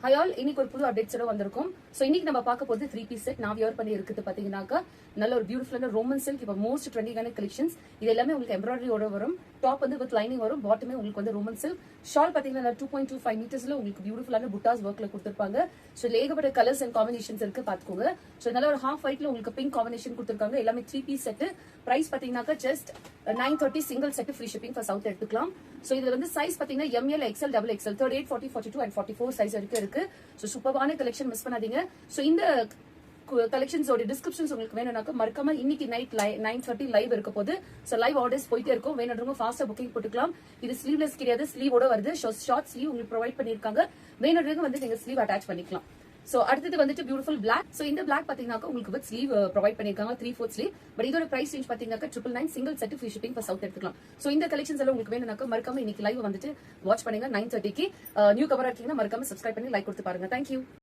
High all, இன்னைக்கு ஒரு புது அப்டேட்ஸோட வந்திருக்கும். ஸோ இன்னைக்கு நம்ம பார்க்க போது 3 பீஸ் செட் நான் வியர் பண்ணி இருக்குது பாத்தீங்கன்னாக்கா நல்ல ஒரு பியூட்டிஃபுல்லான ரோமன் சில்க். இப்போ மோஸ்ட் ட்ரெண்டிங்கான கலெக்ஷன்ஸ். இது எல்லாமே உங்களுக்கு எம்ப்ராய்டரியோட வரும். டாப் வந்து வித் லைனிங் வரும், பாட்டமே உங்களுக்கு வந்து ரோமன் சில்க். ஷால் பாத்தீங்கன்னா 2.25 மீட்டர்ஸ்ல உங்களுக்கு பியூட்டிஃபுல்லான புட்டாஸ் ஒர்க்ல கொடுத்திருப்பாங்க. ஸோ ஏகப்பட்ட கலர்ஸ் அண்ட் காம்பினேஷன்ஸ் இருக்கு, பாத்துக்கோங்க. ஸோ நல்ல ஒரு ஹாஃப் ஒயிட்ல உங்களுக்கு பிங்க் காம்பினேஷன் கொடுத்திருக்காங்க. எல்லாமே 3 பீஸ் செட். பிரைஸ் பாத்தீங்கன்னாக்கா just 930 single set, free shipping for south எடுத்துக்கலாம். ஸோ இதுல வந்து சைஸ் பாத்தீங்கன்னா ML, XL, XXL, 38, 40, 42 and 44 size வரைக்கும் இருக்கு. ஸோ சூப்பரான கலெக்ஷன், மிஸ் பண்ணாதீங்க. ஸோ இந்த கலெக்ஷன்ஸோட டிஸ்கிரிப்ஷன்ஸ் உங்களுக்கு வேணும்னாக்க மறக்காம இன்னைக்கு நைட் 9:30 லைவ் இருக்க போது. ஸோ லைவ் ஆர்டர்ஸ் போயிட்டே இருக்கும். வேணுன்றவங்க ஃபாஸ்டா புக்கிங் போட்டுக்கலாம். இது ஸ்லீவ்லெஸ் கிடையாது, ஸ்லீவோட வருது. ஷார்ட் ஸ்லீவ் உங்களுக்கு ப்ரொவைட் பண்ணிருக்காங்க. வேணுன்றவங்க வந்து நீங்க ஸ்லீவ் அட்டாச் பண்ணிக்கலாம். சோ அடுத்தது வந்துட்டு பியூட்டிஃபுல் பிளாக். சோ இந்த பிளாக் பாத்தீங்கன்னா உங்களுக்கு வித் ஸ்லீவ் ப்ரொவைட் பண்ணிருக்காங்க, 3/4 ஸ்லீவ். பட் இதோட பிரைஸ் ரேஞ்ச் பாத்தீங்கன்னா 999 single set, free shipping for south எடுத்துக்கலாம். சோ இந்த கலெக்ஷன்ஸ் எல்லாம் உங்களுக்கு வேணும்னாக்க மறக்காம இன்னைக்கு லைவ் வந்துட்டு வாட்ச் பண்ணுங்க 9:30க்கு. நியூ கவரா இருக்கீங்கன்னா மறக்காம சப்ஸ்கிரைப் பண்ணி லைக் கொடுத்து பாருங்க. தேங்க்யூ.